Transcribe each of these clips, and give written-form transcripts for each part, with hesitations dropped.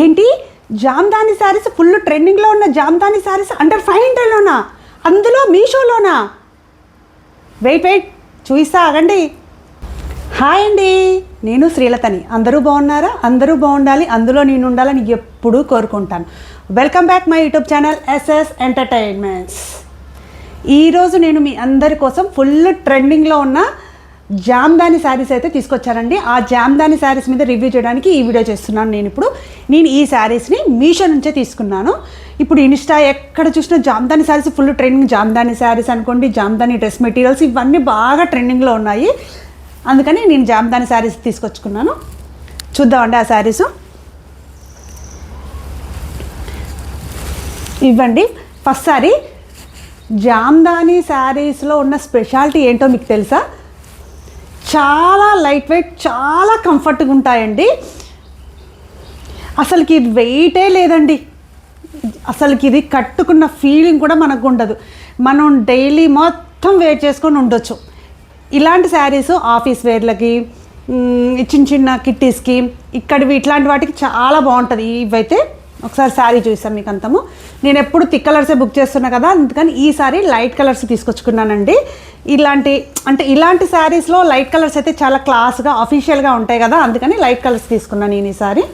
ఏంటి జామ్దాని శారీస్ ఫుల్ ట్రెండింగ్లో ఉన్న జామ్దాని శారీస్ అండర్ 500లోనా? అందులో మీషోలోనా? వెయిట్ చూయిస్తా ఆగండి. హాయ్ అండి, నేను శ్రీలతని. అందరూ బాగున్నారా? అందరూ బాగుండాలి, అందులో నేను ఉండాలని ఎప్పుడూ కోరుకుంటాను. Welcome back my YouTube channel SS entertainments. ఈరోజు నేను మీ అందరి కోసం ఫుల్ ట్రెండింగ్లో ఉన్న జామ్దాని శారీస్ అయితే తీసుకొచ్చానండి. ఆ జామ్దాని శారీస్ మీద రివ్యూ చేయడానికి ఈ వీడియో చేస్తున్నాను. నేను ఈ శారీస్ని మీషో నుంచే తీసుకున్నాను. ఇప్పుడు ఇన్స్టా ఎక్కడ చూసినా జామ్దాని శారీస్ ఫుల్ ట్రెండింగ్. జామ్దాని శారీస్ అనుకోండి, జామ్దాని డ్రెస్ మెటీరియల్స్ ఇవన్నీ బాగా ట్రెండింగ్లో ఉన్నాయి. అందుకని నేను జామ్దాని శారీస్ తీసుకొచ్చుకున్నాను. చూద్దామండి ఆ శారీసు. ఇవ్వండి. ఫస్ట్ శారీ. జామ్దాని శారీస్లో ఉన్న స్పెషాలిటీ ఏంటో మీకు తెలుసా? చాలా లైట్ వెయిట్, చాలా కంఫర్ట్గా ఉంటాయండి. అసలుకి ఇది వెయిటే లేదండి. అసలుకి ఇది కట్టుకున్న ఫీలింగ్ కూడా మనకు ఉండదు. మనం డైలీ మొత్తం వేర్ చేసుకొని ఉండొచ్చు. ఇలాంటి శారీస్ ఆఫీస్ వేర్లకి, చిన్న చిన్న కిట్టీస్కి, ఇక్కడివి ఇట్లాంటి వాటికి చాలా బాగుంటుంది. ఇవైతే ఒకసారి శారీ చూసాను మీకు అంతము. నేను ఎప్పుడు థిక్ కలర్సే బుక్ చేస్తున్నా కదా, అందుకని ఈసారి లైట్ కలర్స్ తీసుకొచ్చుకున్నానండి. ఇలాంటి శారీస్లో లైట్ కలర్స్ అయితే చాలా క్లాస్గా అఫీషియల్గా ఉంటాయి కదా, అందుకని లైట్ కలర్స్ తీసుకున్నాను నేను ఈసారి.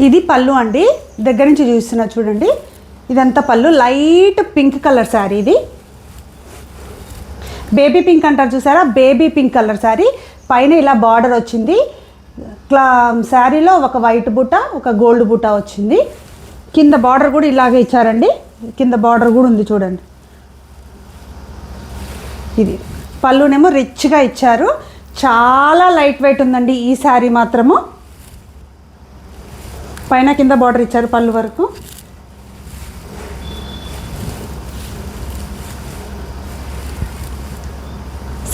ఇది పళ్ళు అండి, దగ్గర నుంచి చూస్తున్నా చూడండి. ఇదంతా పళ్ళు. Light pink colour sari. ఇది బేబీ పింక్ అంటారు చూసారా, బేబీ పింక్ కలర్ శారీ. పైన ఇలా బార్డర్ వచ్చింది. శారీలో ఒక వైట్ బుట్ట, ఒక గోల్డ్ బుట్ట వచ్చింది. కింద బార్డర్ కూడా ఇలాగే ఇచ్చారండి. కింద బార్డర్ కూడా ఉంది చూడండి. ఇది పళ్ళునేమో రిచ్గా ఇచ్చారు. చాలా లైట్ వెయిట్ ఉందండి ఈ శారీ మాత్రము. పైన కింద బార్డర్ ఇచ్చారు పళ్ళు వరకు.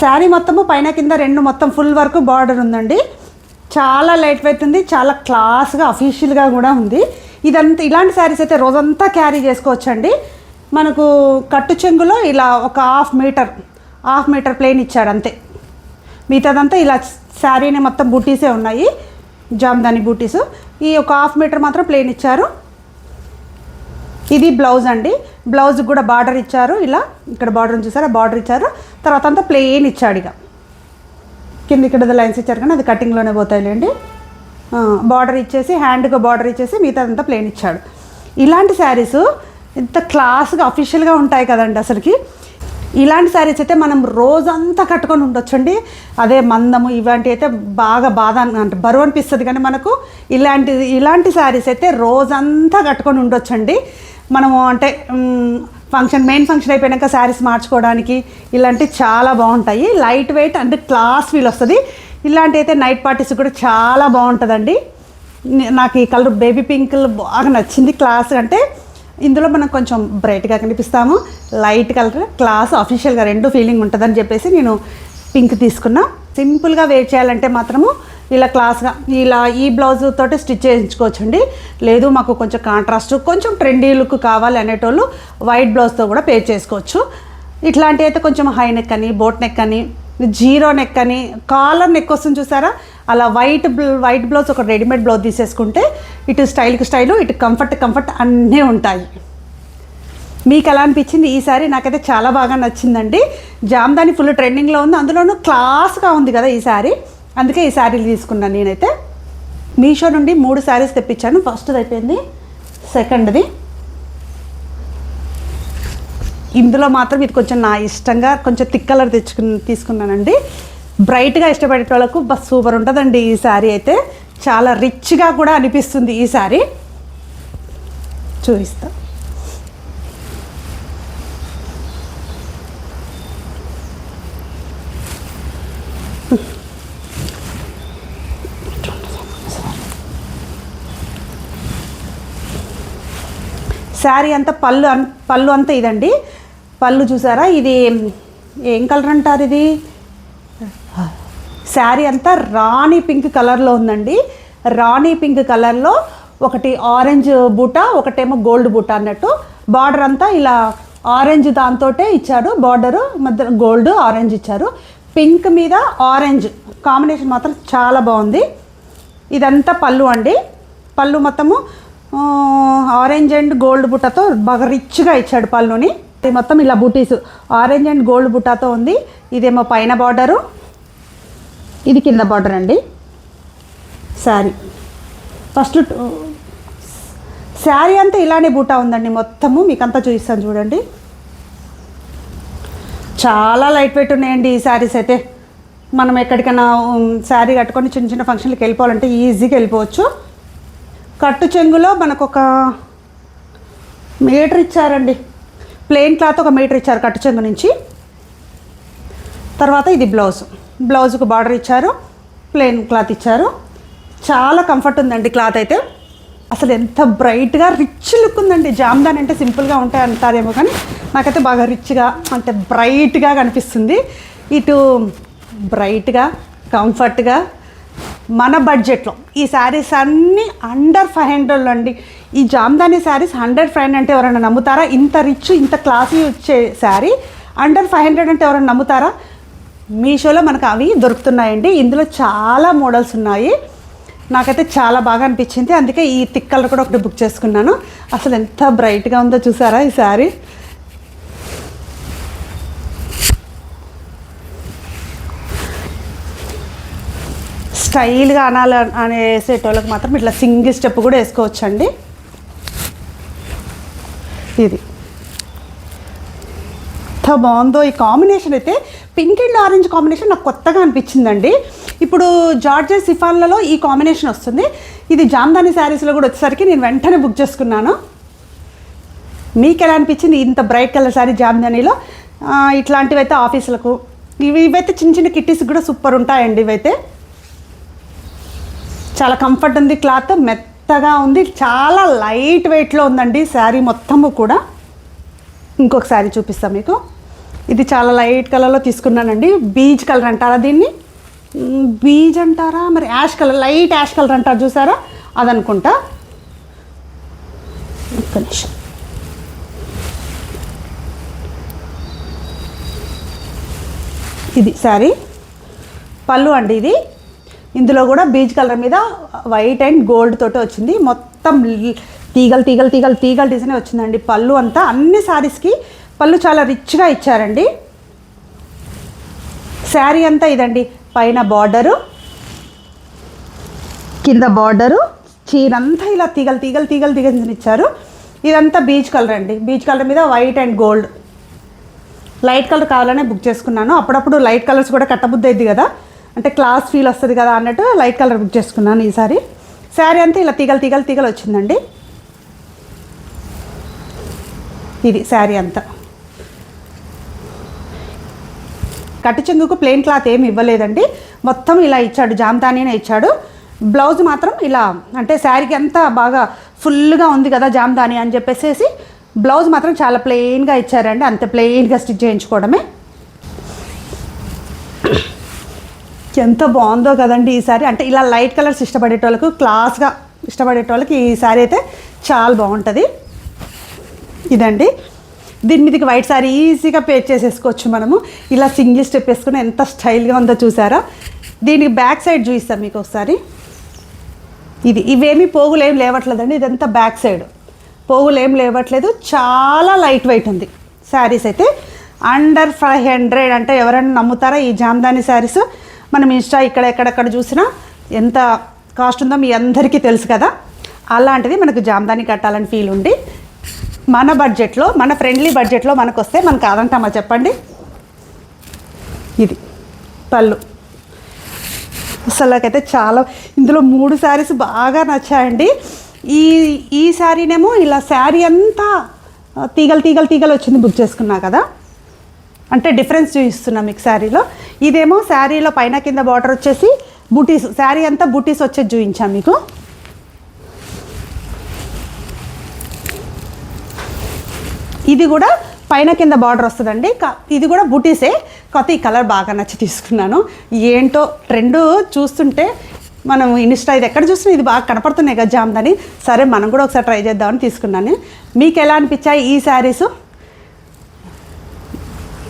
శారీ మొత్తము పైన కింద రెండు మొత్తం ఫుల్ వరకు బార్డర్ ఉందండి. చాలా లైట్ వెయిట్ ఉంది, చాలా క్లాస్గా అఫీషియల్గా కూడా ఉంది. ఇలాంటి శారీస్ అయితే రోజంతా క్యారీ చేసుకోవచ్చండి. మనకు కట్టు చెంగులో ఇలా ఒక హాఫ్ మీటర్ ప్లేన్ ఇచ్చాడు అంతే. మిగతాదంతా ఇలా శారీని మొత్తం బూటీసే ఉన్నాయి, జామ్దాని బూటీసు. ఈ ఒక హాఫ్ మీటర్ మాత్రం ప్లేన్ ఇచ్చారు. ఇది బ్లౌజ్ అండి. బ్లౌజ్ కూడా బార్డర్ ఇచ్చారు. ఇలా ఇక్కడ బార్డర్ చూసారా, బార్డర్ ఇచ్చారు. తర్వాత అంతా ప్లెయిన్ ఇచ్చాడు. ఇక కింద ఇక్కడ లైన్స్ ఇచ్చారు కానీ అది కటింగ్లోనే పోతాయిలేండి. బార్డర్ ఇచ్చేసి, హ్యాండ్గా బార్డర్ ఇచ్చేసి మిగతాదంతా ప్లెయిన్ ఇచ్చాడు. ఇలాంటి శారీస్ ఎంత క్లాస్గా అఫీషియల్గా ఉంటాయి కదండి అసలుకి. ఇలాంటి శారీస్ అయితే మనం రోజంతా కట్టుకొని ఉండొచ్చండి. అదే మందము ఇలాంటి అయితే బాగా బాధ అంటే బరువు అనిపిస్తుంది, కానీ మనకు ఇలాంటి శారీస్ అయితే రోజంతా కట్టుకొని ఉండొచ్చండి. మనము అంటే మెయిన్ ఫంక్షన్ అయిపోయాక శారీస్ మార్చుకోవడానికి ఇలాంటివి చాలా బాగుంటాయి. Light weight and class feel వస్తుంది. ఇలాంటి అయితే నైట్ పార్టీస్ కూడా చాలా బాగుంటుందండి. నాకు ఈ కలర్ బేబీ పింక్ బాగా నచ్చింది. క్లాస్ అంటే ఇందులో మనం కొంచెం బ్రైట్గా కనిపిస్తాము, లైట్ కలర్ క్లాస్ అఫీషియల్గా రెండు ఫీలింగ్ ఉంటుందని చెప్పేసి నేను పింక్ తీసుకున్నా. సింపుల్గా వేర్ చేయాలంటే మాత్రము ఇలా క్లాస్గా ఇలా ఈ బ్లౌజ్ తోటి స్టిచ్ చేయించుకోవచ్చండి. లేదు మాకు కొంచెం కాంట్రాస్ట్, కొంచెం ట్రెండీ లుక్ కావాలి అనేటోళ్ళు వైట్ బ్లౌజ్తో కూడా పేర్ చేసుకోవచ్చు. ఇట్లాంటివి అయితే కొంచెం హై నెక్ అని, బోట్ నెక్ అని, జీరో నెక్ అని, కాలర్ నెక్ వస్తుంది చూసారా, అలా వైట్ బ్లౌజ్ ఒక రెడీమేడ్ బ్లౌజ్ తీసేసుకుంటే ఇటు స్టైల్కి స్టైలు, ఇటు కంఫర్ట్ అన్నీ ఉంటాయి. మీకు ఎలా అనిపించింది ఈ శారీ? నాకైతే చాలా బాగా నచ్చిందండి. జామ్దాని ఫుల్ ట్రెండింగ్లో ఉంది, అందులోనూ క్లాస్గా ఉంది కదా ఈ శారీ. అందుకే ఈ శారీలు తీసుకున్నాను నేనైతే. మీషో నుండి 3 శారీస్ తెప్పించాను. ఫస్ట్ది అయిపోయింది, సెకండ్ది. ఇందులో మాత్రం ఇది కొంచెం నా ఇష్టంగా కొంచెం థిక్ కలర్ తీసుకున్నానండి. బ్రైట్గా ఇష్టపడే వాళ్ళకు సూపర్ ఉంటుందండి ఈ శారీ అయితే. చాలా రిచ్గా కూడా అనిపిస్తుంది ఈ శారీ. చూపిస్తా. శారీ అంతా పళ్ళు అంతా ఇదండి. పళ్ళు చూసారా, ఇది ఏం కలర్ అంటారు? ఇది శారీ అంతా రాణి పింక్ కలర్లో ఉందండి. రాణి పింక్ కలర్లో ఒకటి ఆరెంజ్ బూట, ఒకటేమో గోల్డ్ బూట అన్నట్టు. బార్డర్ అంతా ఇలా ఆరెంజ్ దాంతో ఇచ్చాడు బార్డరు, మధ్య గోల్డ్ ఆరెంజ్ ఇచ్చారు. పింక్ మీద ఆరెంజ్ కాంబినేషన్ మాత్రం చాలా బాగుంది. ఇదంతా పళ్ళు అండి. పళ్ళు మొత్తము ఆరెంజ్ అండ్ గోల్డ్ బుట్టతో బాగా రిచ్గా ఇచ్చాడు పళ్ళుని. ఇది మొత్తం ఇలా బూటీస్ ఆరెంజ్ అండ్ గోల్డ్ బుట్టాతో ఉంది. ఇదేమో పైన బార్డరు, ఇది కింద బార్డర్ అండి. శారీ ఫస్ట్ శారీ అంతా ఇలానే బూటా ఉందండి. మొత్తము మీకు అంతా చూపిస్తాను చూడండి. చాలా లైట్ వెయిట్ ఉన్నాయండి ఈ శారీస్ అయితే. మనం ఎక్కడికైనా శారీ కట్టుకొని చిన్న చిన్న ఫంక్షన్లకు వెళ్ళిపోవాలంటే ఈజీగా వెళ్ళిపోవచ్చు. కట్టు చెంగులో మనకు ఒక మీటర్ ఇచ్చారండి. ప్లెయిన్ క్లాత్ ఒక మీటర్ ఇచ్చారు కట్టు చెంగు నుంచి. తర్వాత ఇది బ్లౌజ్కు బార్డర్ ఇచ్చారు, ప్లెయిన్ క్లాత్ ఇచ్చారు. చాలా కంఫర్ట్ ఉందండి క్లాత్ అయితే. అసలు ఎంత బ్రైట్గా రిచ్ లుక్ ఉందండి. జామ్దాని అంటే సింపుల్గా ఉంటాయి అంటారేమో, కానీ నాకైతే బాగా రిచ్గా అంటే బ్రైట్గా కనిపిస్తుంది. ఇటు బ్రైట్గా కంఫర్ట్గా మన బడ్జెట్లో ఈ శారీస్ అన్నీ అండర్ 500 అండి. ఈ జామ్దాని శారీస్ 100 అంటే ఎవరైనా నమ్ముతారా? ఇంత రిచ్ ఇంత క్లాసీ వచ్చే శారీ అండర్ 500 అంటే ఎవరైనా నమ్ముతారా? మీషోలో మనకు అవి దొరుకుతున్నాయండి. ఇందులో చాలా మోడల్స్ ఉన్నాయి. నాకైతే చాలా బాగా అనిపించింది. అందుకే ఈ థిక్ కలర్ కూడా ఒకటి బుక్ చేసుకున్నాను. అసలు ఎంత బ్రైట్గా ఉందో చూసారా ఈ శారీ. స్టైల్గా వేసేటోళ్ళకి మాత్రం ఇట్లా సింగిల్ స్టెప్ కూడా వేసుకోవచ్చండి. ఇది ఎంత బాగుందో ఈ కాంబినేషన్ అయితే. పింక్ అండ్ ఆరెంజ్ కాంబినేషన్ నాకు కొత్తగా అనిపించిందండి. ఇప్పుడు జార్జెట్ సిఫాన్లలో ఈ కాంబినేషన్ వస్తుంది. ఇది జామ్దాని శారీస్లో కూడా వచ్చేసరికి నేను వెంటనే బుక్ చేసుకున్నాను. మీకు ఎలా అనిపించింది ఇంత బ్రైట్ కలర్ శారీ జామ్దానిలో? ఇట్లాంటివి అయితే ఆఫీసులకు ఇవైతే చిన్న చిన్న కిట్టీస్కి కూడా సూపర్ ఉంటాయండి. ఇవైతే చాలా కంఫర్ట్ ఉంది, క్లాత్ మెత్తగా ఉంది, చాలా లైట్ వెయిట్లో ఉందండి శారీ మొత్తము కూడా. ఇంకొక శారీ చూపిస్తాను మీకు. ఇది చాలా లైట్ కలర్లో తీసుకున్నానండి. బీజ్ కలర్ అంటారా దీన్ని? బీజ్ అంటారా మరి, ash colour, light ash colour అంటారు చూసారా, అదనుకుంటా. ఒక్క నిమిషం. ఇది శారీ పళ్ళు అండి. ఇది ఇందులో కూడా బీజ్ కలర్ మీద వైట్ అండ్ గోల్డ్ తోటి వచ్చింది. మొత్తం తీగలు తీగలు తీగలు తీగలు డిజైన్ వచ్చిందండి పళ్ళు అంతా. అన్ని శారీస్కి పళ్ళు చాలా రిచ్గా ఇచ్చారండి. శారీ అంతా ఇదండి. పైన బార్డరు, కింద బార్డరు, చీరంతా ఇలా తీగలు తీగలు తీగలు తీగలు ఇచ్చారు. ఇదంతా బీజ్ కలర్ అండి. బీజ్ కలర్ మీద white and gold. Light colour కావాలనే బుక్ చేసుకున్నాను. అప్పుడప్పుడు లైట్ కలర్స్ కూడా కట్టబుద్ధి అయింది కదా, అంటే క్లాస్ ఫీల్ వస్తుంది కదా అన్నట్టు లైట్ కలర్ బుక్ చేసుకున్నాను ఈసారి. శారీ అంతా ఇలా తీగలు తీగలు తీగలు వచ్చిందండి. ఇది శారీ అంతా. కట్టు చెంగుకు ప్లెయిన్ క్లాత్ ఏమి ఇవ్వలేదండి, మొత్తం ఇలా ఇచ్చాడు, జామ్దానీనే ఇచ్చాడు. బ్లౌజ్ మాత్రం ఇలా అంటే శారీకి అంతా బాగా ఫుల్గా ఉంది కదా జామ్దాని అని చెప్పేసి బ్లౌజ్ మాత్రం చాలా ప్లెయిన్గా ఇచ్చారండి. అంతే ప్లెయిన్గా స్టిచ్ చేయించుకోవడమే. ఎంత బాగుందో కదండి ఈ శారీ. అంటే ఇలా లైట్ కలర్స్ ఇష్టపడేటోళ్ళకు, క్లాస్గా ఇష్టపడేటోళ్ళకి ఈ శారీ అయితే చాలా బాగుంటుంది. ఇదండి. దీని మీదకి వైట్ శారీ ఈజీగా పేర్ చేసేసుకోవచ్చు మనము. ఇలా సింగిల్ స్టెప్ వేసుకుని ఎంత స్టైల్గా ఉందో చూసారా. దీనికి బ్యాక్ సైడ్ చూపిస్తాను మీకు ఒకసారి. ఇవేమీ పోగులు ఏం లేవట్లేదండి. ఇదంతా బ్యాక్ సైడ్, పోగులు ఏం లేవట్లేదు. చాలా లైట్ వెయిట్ ఉంది శారీస్ అయితే. అండర్ 500 అంటే ఎవరైనా నమ్ముతారా ఈ జామ్దాని శారీస్? మనం ఇన్స్టా ఇక్కడ ఎక్కడెక్కడ చూసినా ఎంత కాస్ట్ ఉందో మీ అందరికీ తెలుసు కదా. అలాంటిది మనకు జామ్దాని కట్టాలని ఫీల్ ఉండి మన బడ్జెట్లో, మన ఫ్రెండ్లీ బడ్జెట్లో మనకు వస్తే మనం కాదంటామా చెప్పండి. ఇది పళ్ళు. అసలుకైతే చాలా, ఇందులో 3 శారీస్ బాగా నచ్చాయండి. ఈ శారీనేమో ఇలా శారీ అంతా తీగలు తీగలు తీగలు వచ్చింది, బుక్ చేసుకున్నా కదా, అంటే డిఫరెన్స్ చూపిస్తున్నా మీకు శారీలో. ఇదేమో శారీలో పైన కింద బార్డర్ వచ్చేసి బూటీస్, శారీ అంతా బూటీస్ వచ్చేది చూపించాం మీకు. ఇది కూడా పైన కింద బార్డర్ వస్తుందండి. ఇది కూడా బూటీసే, కాకపోతే ఈ కలర్ బాగా నచ్చి తీసుకున్నాను. ఏంటో ట్రెండ్ చూస్తుంటే మనం ఇన్స్టా ఇది ఎక్కడ చూస్తున్నా ఇది బాగా కనపడుతున్నాయి కదా జామ్దాని. సరే మనం కూడా ఒకసారి ట్రై చేద్దామని తీసుకున్నాను. మీకు ఎలా అనిపించాయి ఈ శారీసు?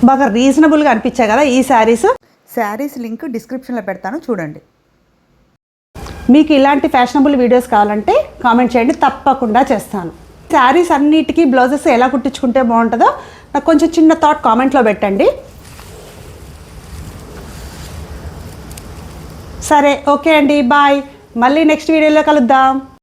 బాగా రీజనబుల్గా అనిపించాయి కదా ఈ శారీస్. శారీస్ లింక్ డిస్క్రిప్షన్లో పెడతాను, చూడండి. మీకు ఇలాంటి ఫ్యాషనబుల్ వీడియోస్ కావాలంటే కామెంట్ చేయండి, తప్పకుండా చేస్తాను. శారీస్ అన్నిటికీ బ్లౌజెస్ ఎలా కుట్టించుకుంటే బాగుంటుందో నాకు కొంచెం చిన్న థాట్ కామెంట్లో పెట్టండి. సరే, ఓకే అండి, బాయ్. మళ్ళీ నెక్స్ట్ వీడియోలో కలుద్దాం.